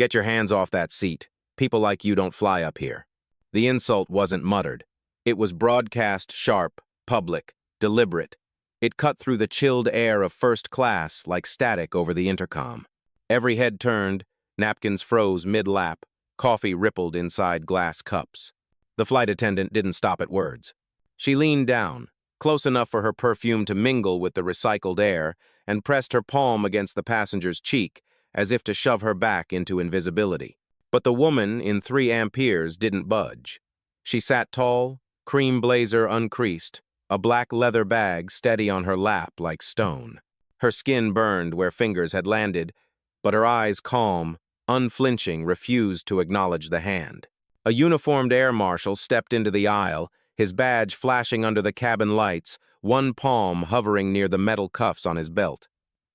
Get your hands off that seat. People like you don't fly up here. The insult wasn't muttered. It was broadcast, sharp, public, deliberate. It cut through the chilled air of first class like static over the intercom. Every head turned, napkins froze mid-lap, coffee rippled inside glass cups. The flight attendant didn't stop at words. She leaned down, close enough for her perfume to mingle with the recycled air, and pressed her palm against the passenger's cheek, as if to shove her back into invisibility. But the woman in 3 amperes didn't budge. She sat tall, cream blazer uncreased, a black leather bag steady on her lap like stone. Her skin burned where fingers had landed, but her eyes calm, unflinching, refused to acknowledge the hand. A uniformed air marshal stepped into the aisle, his badge flashing under the cabin lights, one palm hovering near the metal cuffs on his belt.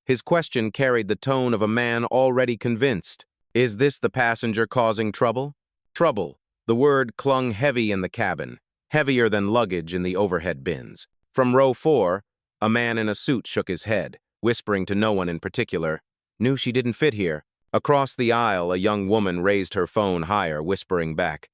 His question carried the tone of a man already convinced. Is this the passenger causing trouble? Trouble. The word clung heavy in the cabin, heavier than luggage in the overhead bins. From row 4, a man in a suit shook his head, whispering to no one in particular. Knew she didn't fit here. Across the aisle, a young woman raised her phone higher, whispering back.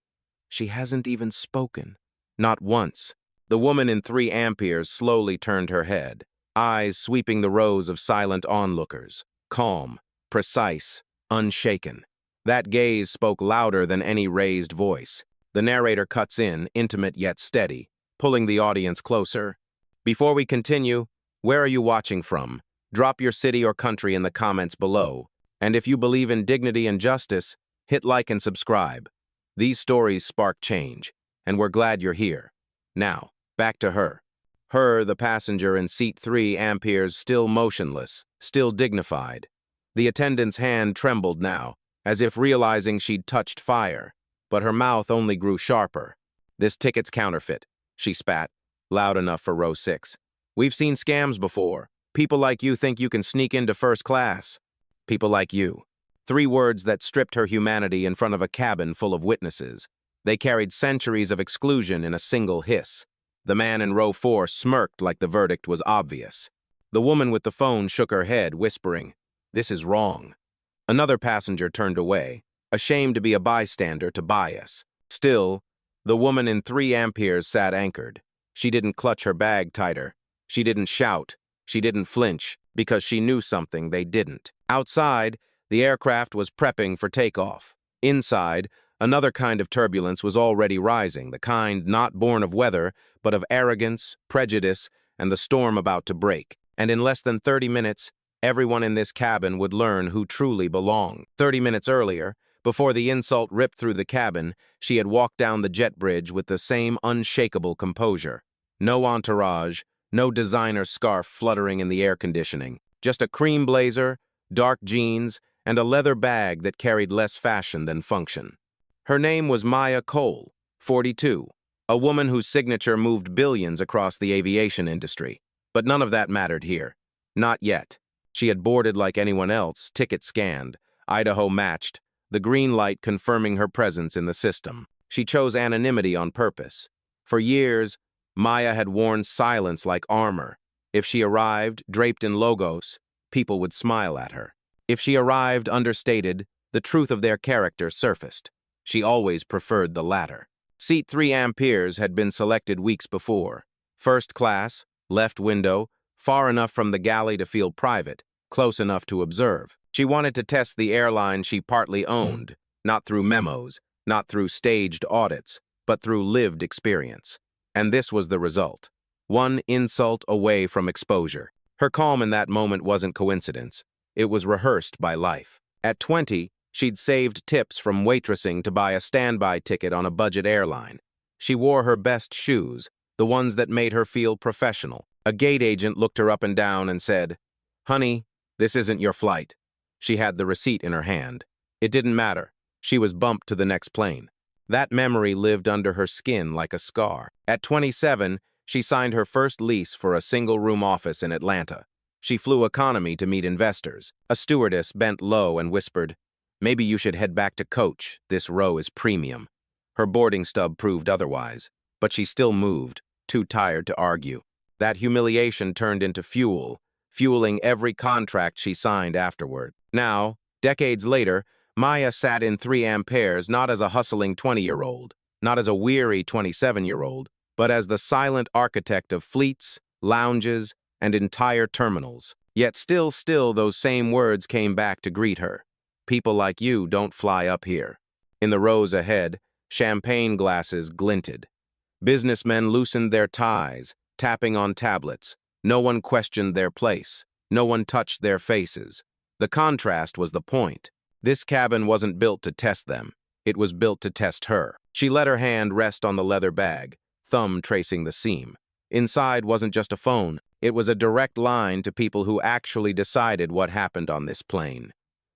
She hasn't even spoken. Not once. The woman in 3 amperes slowly turned her head, eyes sweeping the rows of silent onlookers, calm, precise, unshaken. That gaze spoke louder than any raised voice. The narrator cuts in, intimate yet steady, pulling the audience closer. Before we continue, where are you watching from? Drop your city or country in the comments below. And if you believe in dignity and justice, hit like and subscribe. These stories spark change, and we're glad you're here. Now, back to her. Her, the passenger in seat 3 amperes, still motionless, still dignified. The attendant's hand trembled now, as if realizing she'd touched fire, but her mouth only grew sharper. This ticket's counterfeit, she spat, loud enough for row 6. We've seen scams before. People like you think you can sneak into first class. People like you. 3 words that stripped her humanity in front of a cabin full of witnesses. They carried centuries of exclusion in a single hiss. The man in row 4 smirked like the verdict was obvious. The woman with the phone shook her head, whispering, "This is wrong." Another passenger turned away, ashamed to be a bystander to bias. Still, the woman in 3 amperes sat anchored. She didn't clutch her bag tighter. She didn't shout. She didn't flinch, because she knew something they didn't. Outside, the aircraft was prepping for takeoff. Inside, another kind of turbulence was already rising, the kind not born of weather, but of arrogance, prejudice, and the storm about to break. And in less than 30 minutes, everyone in this cabin would learn who truly belonged. 30 minutes earlier, before the insult ripped through the cabin, she had walked down the jet bridge with the same unshakable composure. No entourage, no designer scarf fluttering in the air conditioning. Just a cream blazer, dark jeans, and a leather bag that carried less fashion than function. Her name was Maya Cole, 42, a woman whose signature moved billions across the aviation industry. But none of that mattered here. Not yet. She had boarded like anyone else, ticket scanned, Idaho matched, the green light confirming her presence in the system. She chose anonymity on purpose. For years, Maya had worn silence like armor. If she arrived, draped in logos, people would smile at her. If she arrived understated, the truth of their character surfaced. She always preferred the latter. Seat 3 amperes had been selected weeks before. First class, left window, far enough from the galley to feel private, close enough to observe. She wanted to test the airline she partly owned, not through memos, not through staged audits, but through lived experience. And this was the result. One insult away from exposure. Her calm in that moment wasn't coincidence. It was rehearsed by life. At 20, she'd saved tips from waitressing to buy a standby ticket on a budget airline. She wore her best shoes, the ones that made her feel professional. A gate agent looked her up and down and said, "Honey, this isn't your flight." She had the receipt in her hand. It didn't matter. She was bumped to the next plane. That memory lived under her skin like a scar. At 27, she signed her first lease for a single-room office in Atlanta. She flew economy to meet investors. A stewardess bent low and whispered, "Maybe you should head back to coach. This row is premium." Her boarding stub proved otherwise, but she still moved, too tired to argue. That humiliation turned into fuel, fueling every contract she signed afterward. Now, decades later, Maya sat in 3 amperes not as a hustling 20-year-old, not as a weary 27-year-old, but as the silent architect of fleets, lounges, and entire terminals. Yet still those same words came back to greet her. People like you don't fly up here. In the rows ahead, champagne glasses glinted. Businessmen loosened their ties, tapping on tablets. No one questioned their place. No one touched their faces. The contrast was the point. This cabin wasn't built to test them. It was built to test her. She let her hand rest on the leather bag, thumb tracing the seam. Inside wasn't just a phone. It was a direct line to people who actually decided what happened on this plane.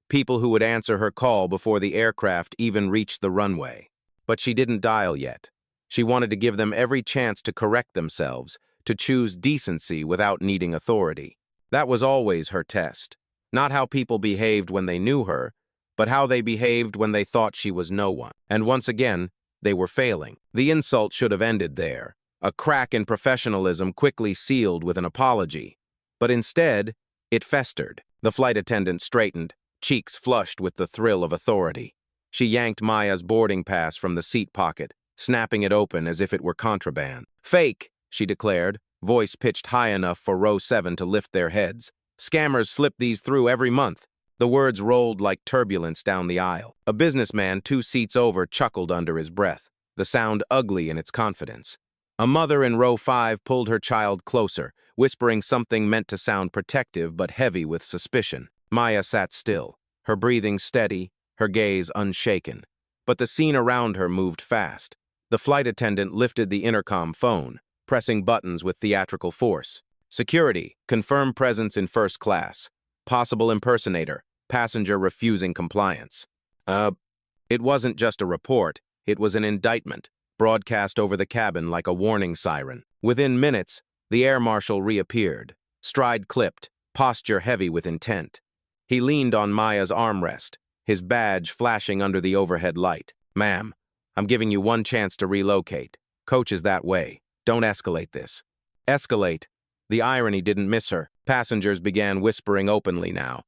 People who would answer her call before the aircraft even reached the runway. But she didn't dial yet. She wanted to give them every chance to correct themselves, to choose decency without needing authority. That was always her test. Not how people behaved when they knew her, but how they behaved when they thought she was no one. And once again, they were failing. The insult should have ended there. A crack in professionalism quickly sealed with an apology. But instead, it festered. The flight attendant straightened, cheeks flushed with the thrill of authority. She yanked Maya's boarding pass from the seat pocket, snapping it open as if it were contraband. "Fake," she declared, voice pitched high enough for row 7 to lift their heads. "Scammers slip these through every month." The words rolled like turbulence down the aisle. A businessman 2 seats over chuckled under his breath, the sound ugly in its confidence. A mother in row 5 pulled her child closer, whispering something meant to sound protective but heavy with suspicion. Maya sat still, her breathing steady, her gaze unshaken. But the scene around her moved fast. The flight attendant lifted the intercom phone, pressing buttons with theatrical force. "Security, confirm presence in first class. Possible impersonator, passenger refusing compliance." It wasn't just a report, it was an indictment, broadcast over the cabin like a warning siren. Within minutes, the air marshal reappeared, stride clipped, posture heavy with intent. He leaned on Maya's armrest, his badge flashing under the overhead light. "Ma'am, I'm giving you one chance to relocate. Coach is that way. Don't escalate this." Escalate. The irony didn't miss her. Passengers began whispering openly now.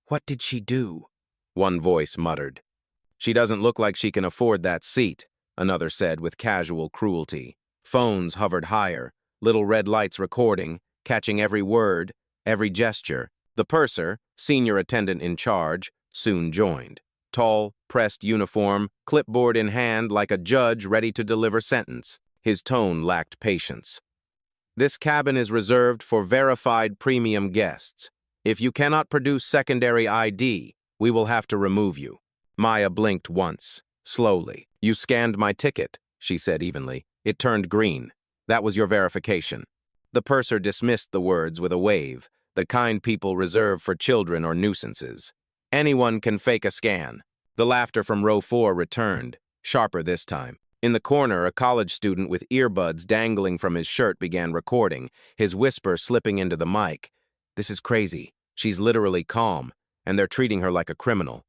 "What did she do?" one voice muttered. "She doesn't look like she can afford that seat," another said with casual cruelty. Phones hovered higher, little red lights recording, catching every word, every gesture. The purser, senior attendant in charge, soon joined. Tall, pressed uniform, clipboard in hand like a judge ready to deliver sentence. His tone lacked patience. "This cabin is reserved for verified premium guests. If you cannot produce secondary ID, we will have to remove you." Maya blinked once, slowly. "You scanned my ticket," she said evenly. "It turned green. That was your verification." The purser dismissed the words with a wave, the kind people reserve for children or nuisances. "Anyone can fake a scan." The laughter from row 4 returned, sharper this time. In the corner, a college student with earbuds dangling from his shirt began recording, his whisper slipping into the mic. "This is crazy. She's literally calm, and they're treating her like a criminal."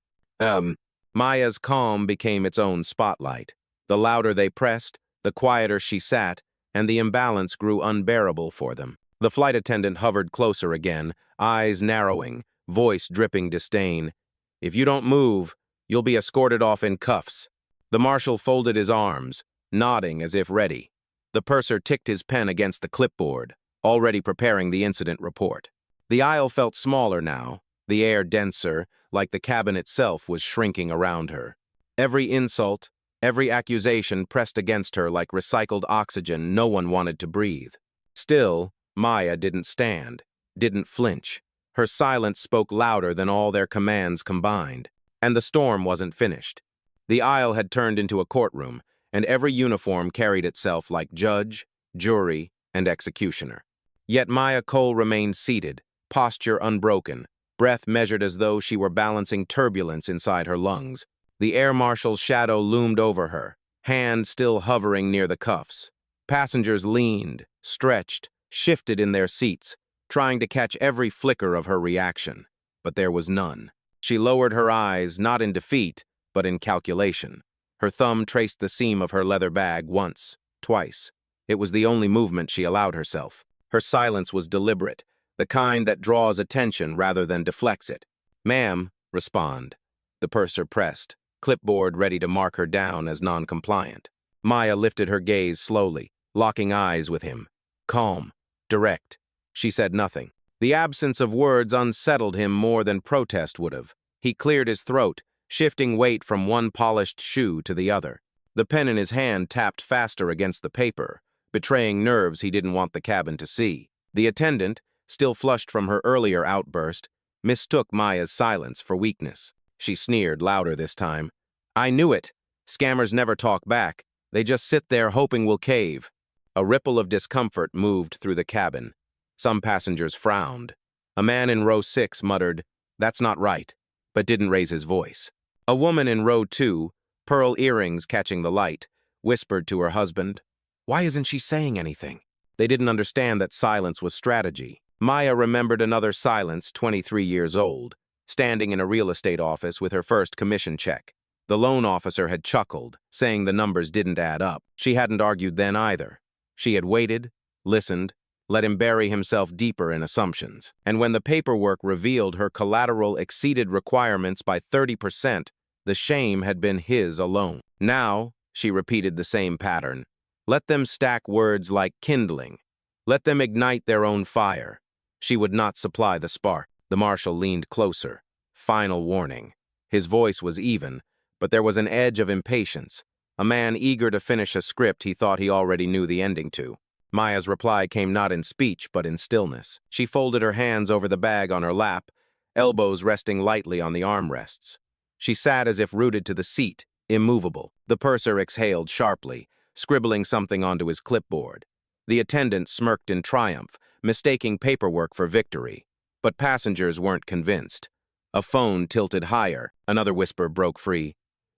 Maya's calm became its own spotlight. The louder they pressed, the quieter she sat, and the imbalance grew unbearable for them. The flight attendant hovered closer again, eyes narrowing, voice dripping disdain. "If you don't move, you'll be escorted off in cuffs." The marshal folded his arms, nodding as if ready. The purser ticked his pen against the clipboard, already preparing the incident report. The aisle felt smaller now, the air denser, like the cabin itself was shrinking around her. Every insult, every accusation pressed against her like recycled oxygen no one wanted to breathe. Still, Maya didn't stand, didn't flinch. Her silence spoke louder than all their commands combined. And the storm wasn't finished. The aisle had turned into a courtroom, and every uniform carried itself like judge, jury, and executioner. Yet Maya Cole remained seated, posture unbroken, breath measured as though she were balancing turbulence inside her lungs. The air marshal's shadow loomed over her, hand still hovering near the cuffs. Passengers leaned, stretched, shifted in their seats, trying to catch every flicker of her reaction. But there was none. She lowered her eyes, not in defeat, but in calculation. Her thumb traced the seam of her leather bag once, twice. It was the only movement she allowed herself. Her silence was deliberate, the kind that draws attention rather than deflects it. "Ma'am, respond." The purser pressed, clipboard ready to mark her down as non-compliant. Maya lifted her gaze slowly, locking eyes with him. Calm, direct. She said nothing. The absence of words unsettled him more than protest would have. He cleared his throat, shifting weight from one polished shoe to the other. The pen in his hand tapped faster against the paper, betraying nerves he didn't want the cabin to see. The attendant, still flushed from her earlier outburst, mistook Maya's silence for weakness. She sneered louder this time. I knew it. Scammers never talk back. They just sit there hoping we'll cave. A ripple of discomfort moved through the cabin. Some passengers frowned. A man in row 6 muttered, "That's not right," but didn't raise his voice. A woman in row 2, pearl earrings catching the light, whispered to her husband, "Why isn't she saying anything?" They didn't understand that silence was strategy. Maya remembered another silence, 23 years old, standing in a real estate office with her first commission check. The loan officer had chuckled, saying the numbers didn't add up. She hadn't argued then either. She had waited, listened, let him bury himself deeper in assumptions. And when the paperwork revealed her collateral exceeded requirements by 30%, the shame had been his alone. Now, she repeated the same pattern. Let them stack words like kindling. Let them ignite their own fire. She would not supply the spark. The marshal leaned closer. Final warning. His voice was even, but there was an edge of impatience. A man eager to finish a script he thought he already knew the ending to. Maya's reply came not in speech, but in stillness. She folded her hands over the bag on her lap, elbows resting lightly on the armrests. She sat as if rooted to the seat, immovable. The purser exhaled sharply, scribbling something onto his clipboard. The attendant smirked in triumph, mistaking paperwork for victory. But passengers weren't convinced. A phone tilted higher. Another whisper broke free.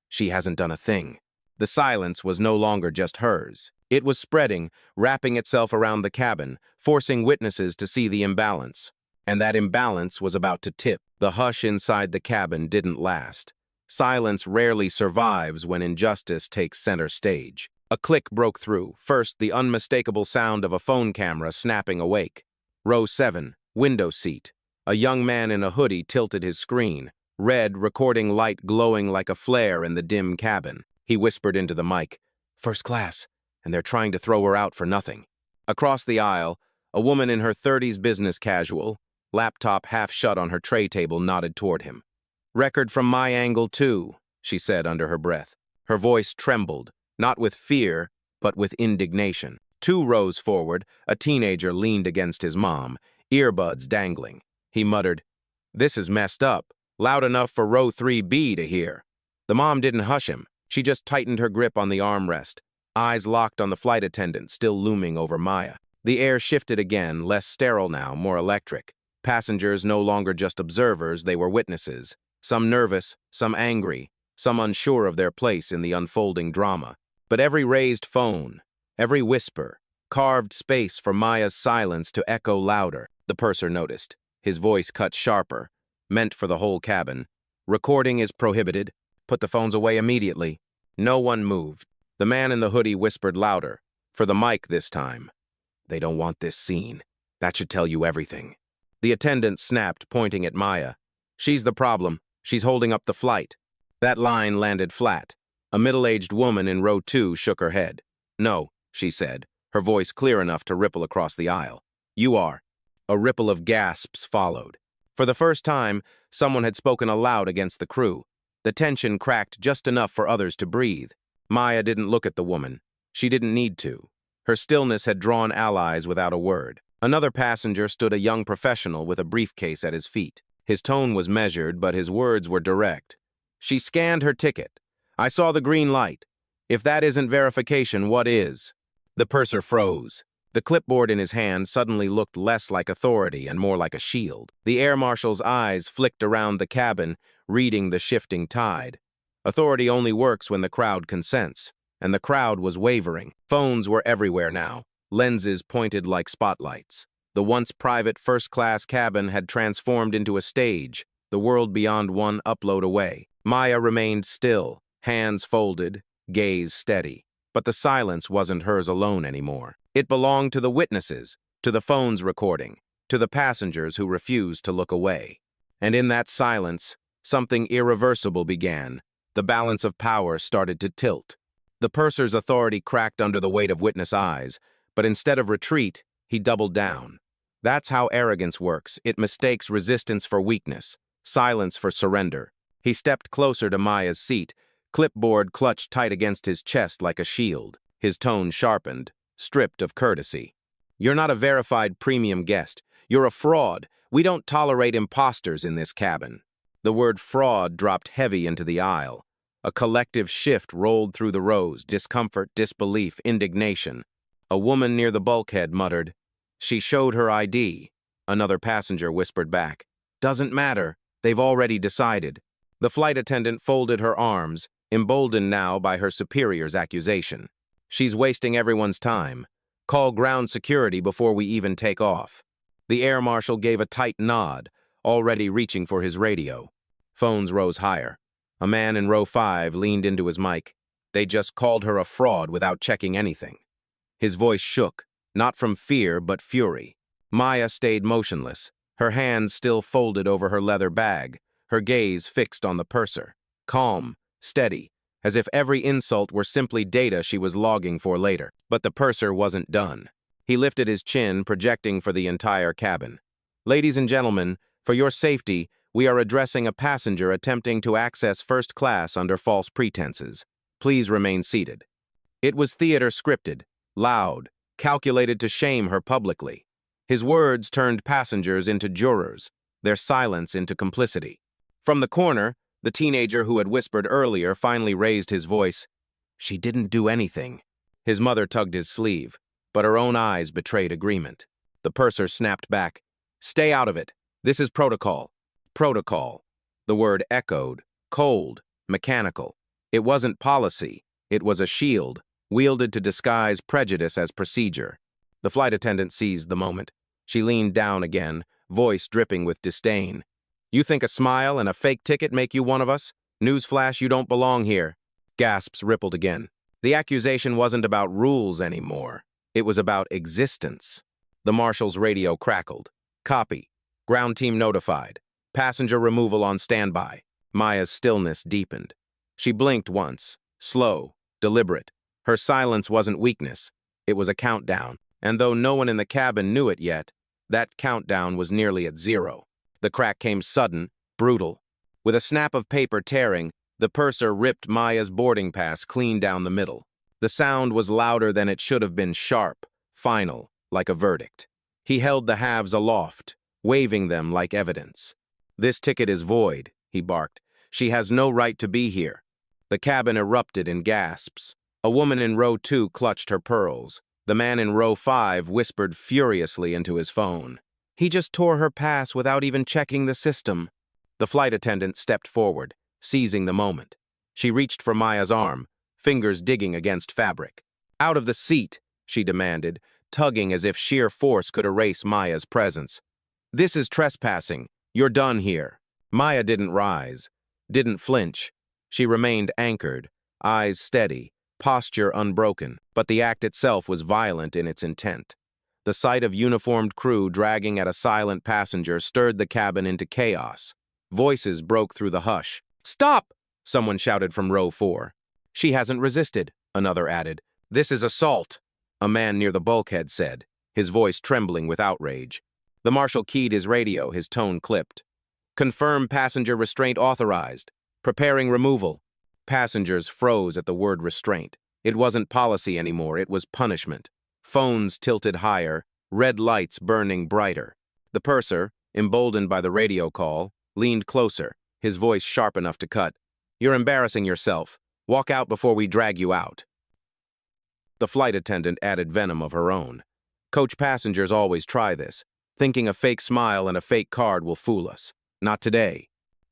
She hasn't done a thing. The silence was no longer just hers. It was spreading, wrapping itself around the cabin, forcing witnesses to see the imbalance. And that imbalance was about to tip. The hush inside the cabin didn't last. Silence rarely survives when injustice takes center stage. A click broke through, first the unmistakable sound of a phone camera snapping awake. Row 7, window seat. A young man in a hoodie tilted his screen, red recording light glowing like a flare in the dim cabin. He whispered into the mic, "First class, and they're trying to throw her out for nothing." Across the aisle, a woman in her 30s business casual, laptop half shut on her tray table, nodded toward him. "Record from my angle, too," she said under her breath. Her voice trembled, not with fear, but with indignation. 2 rows forward, a teenager leaned against his mom, earbuds dangling. He muttered, "This is messed up, loud enough for row 3B to hear." The mom didn't hush him. She just tightened her grip on the armrest, eyes locked on the flight attendant still looming over Maya. The air shifted again, less sterile now, more electric. Passengers no longer just observers, they were witnesses. Some nervous, some angry, some unsure of their place in the unfolding drama. But every raised phone, every whisper, carved space for Maya's silence to echo louder. The purser noticed. His voice cut sharper, meant for the whole cabin. "Recording is prohibited. Put the phones away immediately." No one moved. The man in the hoodie whispered louder, for the mic this time. "They don't want this seen. That should tell you everything." The attendant snapped, pointing at Maya. "She's the problem. She's holding up the flight." That line landed flat. A middle-aged woman in row 2 shook her head. "No," she said, her voice clear enough to ripple across the aisle. "You are." A ripple of gasps followed. For the first time, someone had spoken aloud against the crew. The tension cracked just enough for others to breathe. Maya didn't look at the woman. She didn't need to. Her stillness had drawn allies without a word. Another passenger stood, a young professional with a briefcase at his feet. His tone was measured, but his words were direct. "She scanned her ticket. I saw the green light. If that isn't verification, what is?" The purser froze. The clipboard in his hand suddenly looked less like authority and more like a shield. The air marshal's eyes flicked around the cabin, reading the shifting tide. Authority only works when the crowd consents, and the crowd was wavering. Phones were everywhere now, lenses pointed like spotlights. The once private first-class cabin had transformed into a stage, the world beyond one upload away. Maya remained still, hands folded, gaze steady. But the silence wasn't hers alone anymore. It belonged to the witnesses, to the phones recording, to the passengers who refused to look away. And in that silence, Something irreversible began. The balance of power started to tilt. The purser's authority cracked under the weight of witness eyes, but instead of retreat, he doubled down. That's how arrogance works. It mistakes resistance for weakness, silence for surrender. He stepped closer to Maya's seat, clipboard clutched tight against his chest like a shield. His tone sharpened, stripped of courtesy. You're not a verified premium guest. You're a fraud. We don't tolerate imposters in this cabin. The word fraud dropped heavy into the aisle. A collective shift rolled through the rows, discomfort, disbelief, indignation. A woman near the bulkhead muttered, "She showed her ID." Another passenger whispered back, "Doesn't matter. They've already decided." The flight attendant folded her arms, emboldened now by her superior's accusation. "She's wasting everyone's time. Call ground security before we even take off." The air marshal gave a tight nod, already reaching for his radio. Phones rose higher. A man in row 5 leaned into his mic. They just called her a fraud without checking anything. His voice shook, not from fear but fury. Maya stayed motionless, her hands still folded over her leather bag, her gaze fixed on the purser. Calm, steady, as if every insult were simply data she was logging for later. But the purser wasn't done. He lifted his chin, projecting for the entire cabin. "Ladies and gentlemen, for your safety, we are addressing a passenger attempting to access first class under false pretenses. Please remain seated." It was theater scripted, loud, calculated to shame her publicly. His words turned passengers into jurors, their silence into complicity. From the corner, the teenager who had whispered earlier finally raised his voice. "She didn't do anything." His mother tugged his sleeve, but her own eyes betrayed agreement. The purser snapped back, "Stay out of it. This is protocol." Protocol. The word echoed, cold, mechanical. It wasn't policy. It was a shield, wielded to disguise prejudice as procedure. The flight attendant seized the moment. She leaned down again, voice dripping with disdain. "You think a smile and a fake ticket make you one of us? Newsflash, you don't belong here." Gasps rippled again. The accusation wasn't about rules anymore. It was about existence. The marshal's radio crackled. "Copy. Ground team notified. Passenger removal on standby." Maya's stillness deepened. She blinked once, slow, deliberate. Her silence wasn't weakness. It was a countdown, and though no one in the cabin knew it yet, that countdown was nearly at 0. The crack came sudden, brutal. With a snap of paper tearing, the purser ripped Maya's boarding pass clean down the middle. The sound was louder than it should have been, sharp, final, like a verdict. He held the halves aloft, waving them like evidence. "This ticket is void," he barked. "She has no right to be here." The cabin erupted in gasps. A woman in row 2 clutched her pearls. The man in row 5 whispered furiously into his phone. "He just tore her pass without even checking the system." The flight attendant stepped forward, seizing the moment. She reached for Maya's arm, fingers digging against fabric. "Out of the seat," she demanded, tugging as if sheer force could erase Maya's presence. "This is trespassing. You're done here." Maya didn't rise, didn't flinch. She remained anchored, eyes steady, posture unbroken, but the act itself was violent in its intent. The sight of uniformed crew dragging at a silent passenger stirred the cabin into chaos. Voices broke through the hush. "Stop!" someone shouted from row 4. "She hasn't resisted," another added. "This is assault," a man near the bulkhead said, his voice trembling with outrage. The marshal keyed his radio, his tone clipped. "Confirm passenger restraint authorized. Preparing removal." Passengers froze at the word restraint. It wasn't policy anymore, it was punishment. Phones tilted higher, red lights burning brighter. The purser, emboldened by the radio call, leaned closer, his voice sharp enough to cut. "You're embarrassing yourself. Walk out before we drag you out." The flight attendant added venom of her own. "Coach passengers always try this, thinking a fake smile and a fake card will fool us. Not today."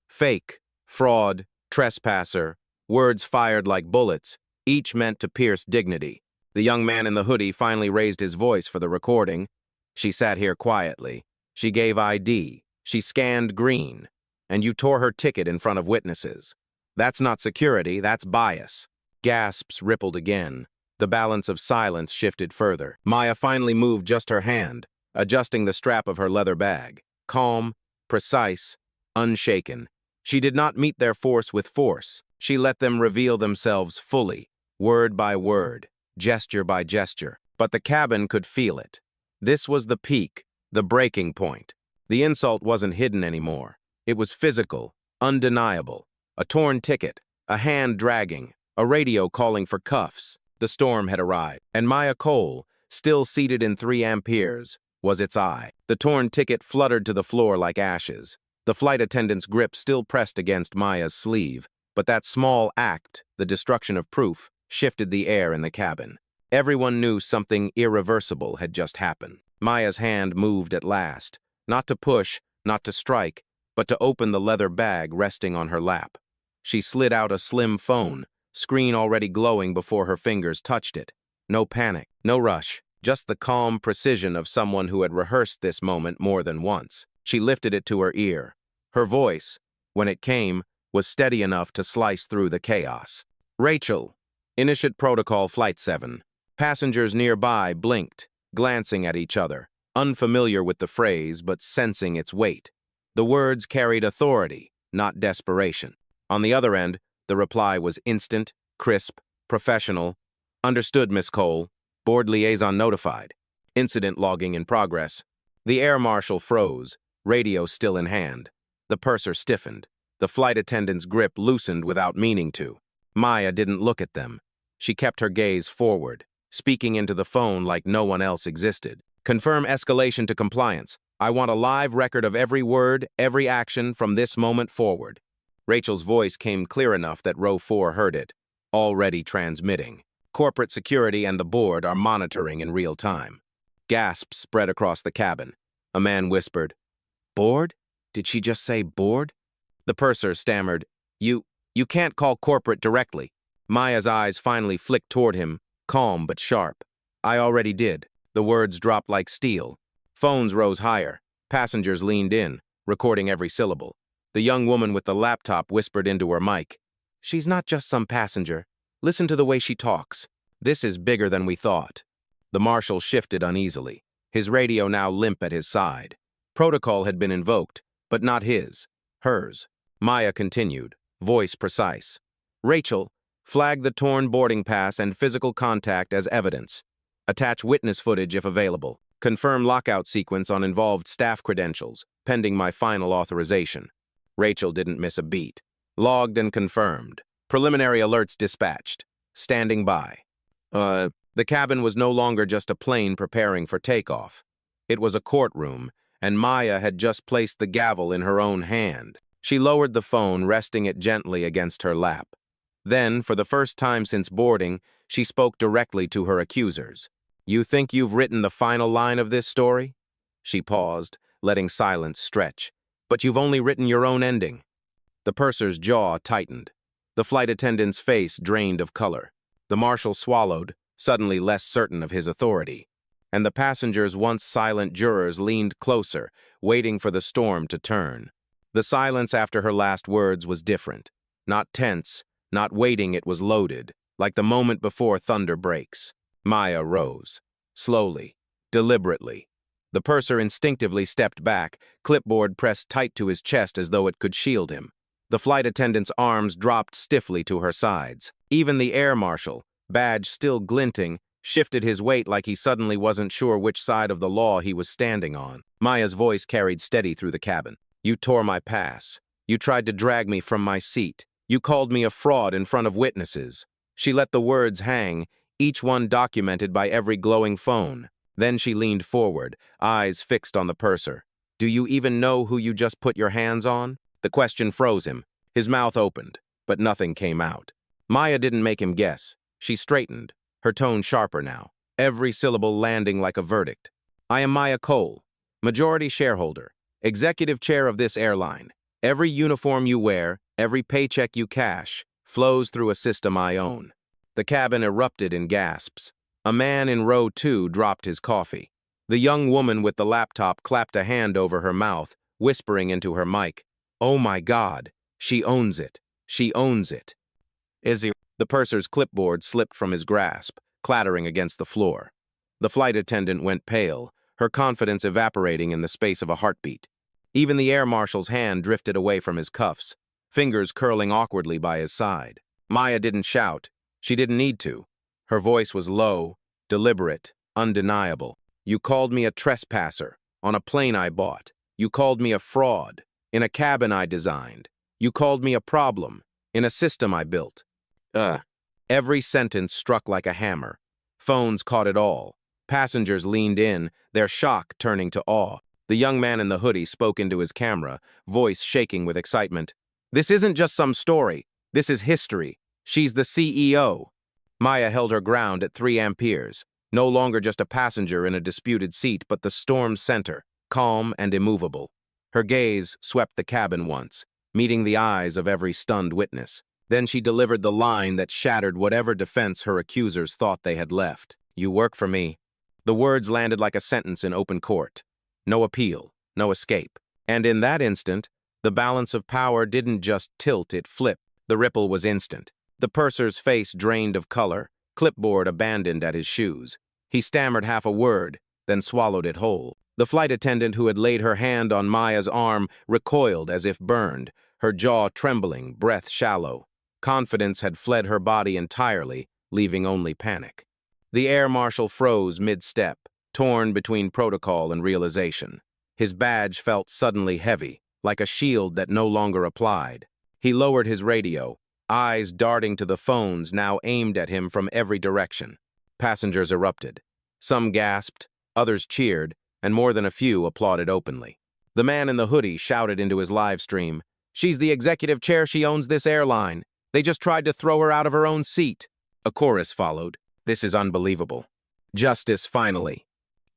Fake, fraud, trespasser, words fired like bullets, each meant to pierce dignity. The young man in the hoodie finally raised his voice for the recording. "She sat here quietly. She gave ID. She scanned green. And you tore her ticket in front of witnesses. That's not security, that's bias." Gasps rippled again. The balance of silence shifted further. Maya finally moved just her hand, adjusting the strap of her leather bag. Calm, precise, unshaken. She did not meet their force with force. She let them reveal themselves fully, word by word, gesture by gesture. But the cabin could feel it. This was the peak, the breaking point. The insult wasn't hidden anymore. It was physical, undeniable. A torn ticket, a hand dragging, a radio calling for cuffs. The storm had arrived, and Maya Cole, still seated in 3 amperes, was its eye. The torn ticket fluttered to the floor like ashes. The flight attendant's grip still pressed against Maya's sleeve, but that small act, the destruction of proof, shifted the air in the cabin. Everyone knew something irreversible had just happened. Maya's hand moved at last, not to push, not to strike, but to open the leather bag resting on her lap. She slid out a slim phone, screen already glowing before her fingers touched it. No panic, no rush, just the calm precision of someone who had rehearsed this moment more than once. She lifted it to her ear. Her voice, when it came, was steady enough to slice through the chaos. Rachel, Initiate Protocol Flight 7. Passengers nearby blinked, glancing at each other, unfamiliar with the phrase but sensing its weight. The words carried authority, not desperation. On the other end, the reply was instant, crisp, professional. Understood, Miss Cole. Board liaison notified. Incident logging in progress. The air marshal froze, radio still in hand. The purser stiffened. The flight attendant's grip loosened without meaning to. Maya didn't look at them. She kept her gaze forward, speaking into the phone like no one else existed. Confirm escalation to compliance. I want a live record of every word, every action from this moment forward. Rachel's voice came clear enough that Row 4 heard it, already transmitting. Corporate security and the board are monitoring in real time. Gasps spread across the cabin. A man whispered, "Board? Did she just say board?" The purser stammered, You can't call corporate directly." Maya's eyes finally flicked toward him, calm but sharp. "I already did." The words dropped like steel. Phones rose higher. Passengers leaned in, recording every syllable. The young woman with the laptop whispered into her mic, "She's not just some passenger. Listen to the way she talks. This is bigger than we thought." The marshal shifted uneasily, his radio now limp at his side. Protocol had been invoked, but not his, hers. Maya continued, voice precise. "Rachel, flag the torn boarding pass and physical contact as evidence. Attach witness footage if available. Confirm lockout sequence on involved staff credentials, pending my final authorization." Rachel didn't miss a beat. Logged and confirmed. Preliminary alerts dispatched. Standing by. The cabin was no longer just a plane preparing for takeoff. It was a courtroom, and Maya had just placed the gavel in her own hand. She lowered the phone, resting it gently against her lap. Then, for the first time since boarding, she spoke directly to her accusers. "You think you've written the final line of this story?" She paused, letting silence stretch. "But you've only written your own ending." The purser's jaw tightened. The flight attendant's face drained of color. The marshal swallowed, suddenly less certain of his authority. And the passengers' once silent jurors leaned closer, waiting for the storm to turn. The silence after her last words was different. Not tense, not waiting, it was loaded, like the moment before thunder breaks. Maya rose. Slowly, deliberately. The purser instinctively stepped back, clipboard pressed tight to his chest as though it could shield him. The flight attendant's arms dropped stiffly to her sides. Even the air marshal, badge still glinting, shifted his weight like he suddenly wasn't sure which side of the law he was standing on. Maya's voice carried steady through the cabin. "You tore my pass. You tried to drag me from my seat. You called me a fraud in front of witnesses." She let the words hang, each one documented by every glowing phone. Then she leaned forward, eyes fixed on the purser. "Do you even know who you just put your hands on?" The question froze him. His mouth opened, but nothing came out. Maya didn't make him guess. She straightened, her tone sharper now, every syllable landing like a verdict. "I am Maya Cole, majority shareholder, executive chair of this airline. Every uniform you wear, every paycheck you cash, flows through a system I own." The cabin erupted in gasps. A man in row 2 dropped his coffee. The young woman with the laptop clapped a hand over her mouth, whispering into her mic, "Oh my God, she owns it. She owns it." The purser's clipboard slipped from his grasp, clattering against the floor. The flight attendant went pale, her confidence evaporating in the space of a heartbeat. Even the air marshal's hand drifted away from his cuffs. fingers curling awkwardly by his side. Maya didn't shout. She didn't need to. Her voice was low, deliberate, undeniable. You called me a trespasser on a plane I bought. You called me a fraud in a cabin I designed. You called me a problem in a system I built. Every sentence struck like a hammer. Phones caught it all. Passengers leaned in, their shock turning to awe. The young man in the hoodie spoke into his camera, voice shaking with excitement. This isn't just some story. This is history. She's the CEO. Maya held her ground at 3 amperes, no longer just a passenger in a disputed seat, but the storm's center, calm and immovable. Her gaze swept the cabin once, meeting the eyes of every stunned witness. Then she delivered the line that shattered whatever defense her accusers thought they had left. You work for me. The words landed like a sentence in open court. No appeal, no escape. And in that instant, the balance of power didn't just tilt, it flipped. The ripple was instant. The purser's face drained of color, clipboard abandoned at his shoes. He stammered half a word, then swallowed it whole. The flight attendant who had laid her hand on Maya's arm recoiled as if burned, her jaw trembling, breath shallow. Confidence had fled her body entirely, leaving only panic. The air marshal froze mid-step, torn between protocol and realization. His badge felt suddenly heavy, like a shield that no longer applied. He lowered his radio, eyes darting to the phones now aimed at him from every direction. Passengers erupted. Some gasped, others cheered, and more than a few applauded openly. The man in the hoodie shouted into his live stream, "She's the executive chair, she owns this airline. They just tried to throw her out of her own seat." A chorus followed. This is unbelievable. Justice, finally.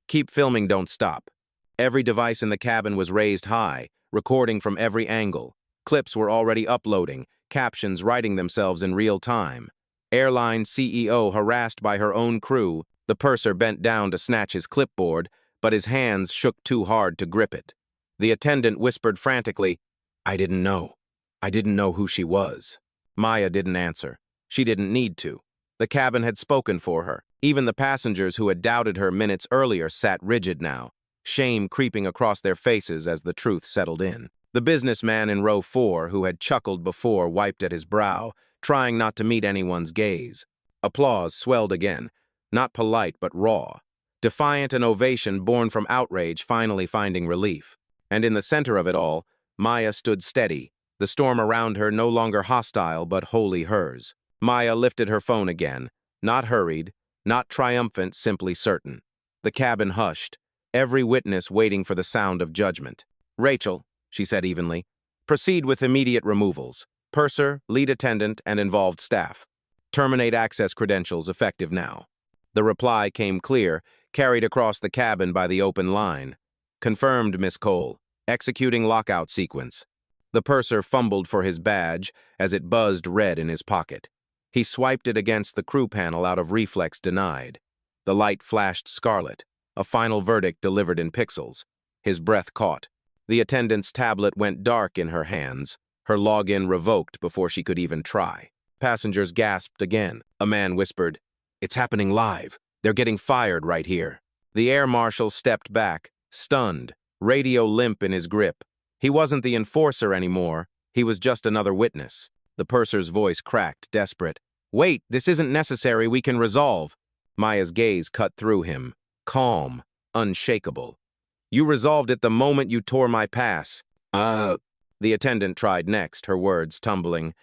Keep filming, don't stop. Every device in the cabin was raised high, recording from every angle. Clips were already uploading, captions writing themselves in real time. Airline CEO harassed by her own crew, the purser bent down to snatch his clipboard, but his hands shook too hard to grip it. The attendant whispered frantically, I didn't know who she was. Maya didn't answer. She didn't need to. The cabin had spoken for her. Even the passengers who had doubted her minutes earlier sat rigid now, shame creeping across their faces as the truth settled in. The businessman in row 4, who had chuckled before, wiped at his brow, trying not to meet anyone's gaze. Applause swelled again, not polite but raw. Defiant an ovation born from outrage finally finding relief. And in the center of it all, Maya stood steady, the storm around her no longer hostile but wholly hers. Maya lifted her phone again, not hurried, not triumphant, simply certain. The cabin hushed, every witness waiting for the sound of judgment. Rachel, she said evenly, proceed with immediate removals. Purser, lead attendant, and involved staff. Terminate access credentials effective now. The reply came clear, carried across the cabin by the open line. Confirmed, Miss Cole. Executing lockout sequence. The purser fumbled for his badge as it buzzed red in his pocket. He swiped it against the crew panel out of reflex denied. The light flashed scarlet, a final verdict delivered in pixels. His breath caught. The attendant's tablet went dark in her hands, her login revoked before she could even try. Passengers gasped again. A man whispered, It's happening live. They're getting fired right here. The air marshal stepped back, stunned, radio limp in his grip. He wasn't the enforcer anymore. He was just another witness. The purser's voice cracked, desperate. Wait, this isn't necessary. We can resolve. Maya's gaze cut through him, calm, unshakable. You resolved it the moment you tore my pass. The attendant tried next, her words tumbling.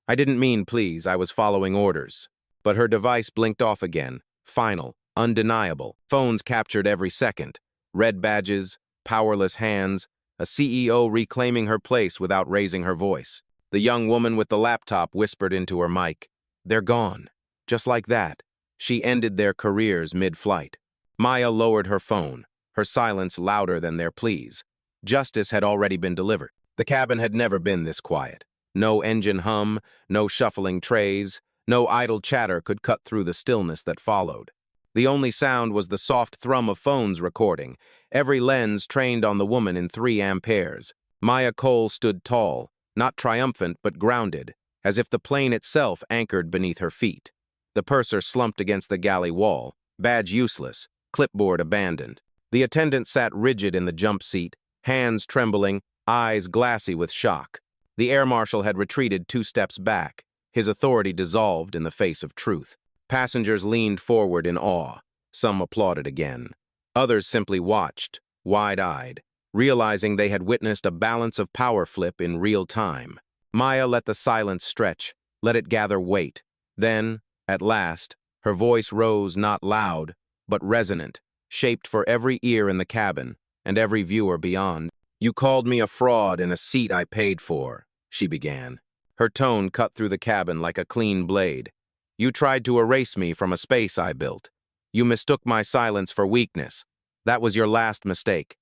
I didn't mean please, I was following orders. But her device blinked off again, final, undeniable. Phones captured every second. Red badges, powerless hands, a CEO reclaiming her place without raising her voice. The young woman with the laptop whispered into her mic. They're gone. Just like that. She ended their careers mid-flight. Maya lowered her phone, her silence louder than their pleas. Justice had already been delivered. The cabin had never been this quiet. No engine hum, no shuffling trays, no idle chatter could cut through the stillness that followed. The only sound was the soft thrum of phones recording, every lens trained on the woman in 3 amperes. Maya Cole stood tall, not triumphant but grounded, as if the plane itself anchored beneath her feet. The purser slumped against the galley wall, badge useless, clipboard abandoned. The attendant sat rigid in the jump seat, hands trembling, eyes glassy with shock. The air marshal had retreated 2 steps back, his authority dissolved in the face of truth. Passengers leaned forward in awe. Some applauded again. Others simply watched, wide-eyed, realizing they had witnessed a balance of power flip in real time. Maya let the silence stretch, let it gather weight. Then, at last, her voice rose not loud, but resonant, shaped for every ear in the cabin and every viewer beyond. "You called me a fraud in a seat I paid for," she began. Her tone cut through the cabin like a clean blade. "You tried to erase me from a space I built. You mistook my silence for weakness. That was your last mistake."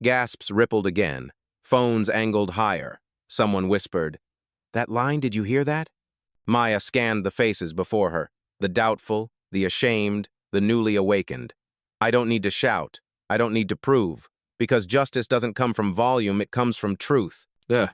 Gasps rippled again. Phones angled higher. Someone whispered, "That line, did you hear that?" Maya scanned the faces before her, the doubtful, the ashamed, the newly awakened. "I don't need to shout. I don't need to prove. Because justice doesn't come from volume, it comes from truth." Ugh.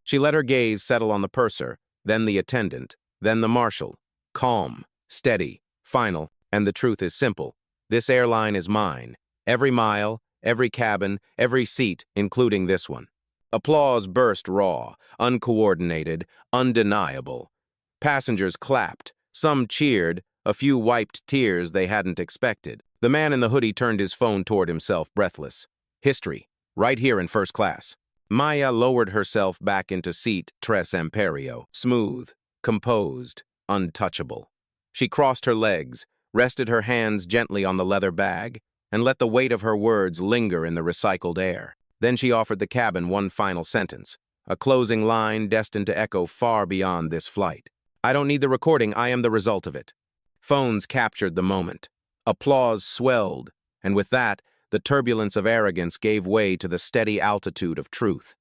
She let her gaze settle on the purser, then the attendant, then the marshal. Calm, steady, final, and the truth is simple. This airline is mine. Every mile, every cabin, every seat, including this one. Applause burst raw, uncoordinated, undeniable. Passengers clapped. Some cheered. A few wiped tears they hadn't expected. The man in the hoodie turned his phone toward himself, breathless. History, right here in first class. Maya lowered herself back into seat tres imperio, smooth, composed, untouchable. She crossed her legs, rested her hands gently on the leather bag, and let the weight of her words linger in the recycled air. Then she offered the cabin one final sentence, a closing line destined to echo far beyond this flight. "I don't need the recording, I am the result of it." Phones captured the moment. Applause swelled, and with that, the turbulence of arrogance gave way to the steady altitude of truth.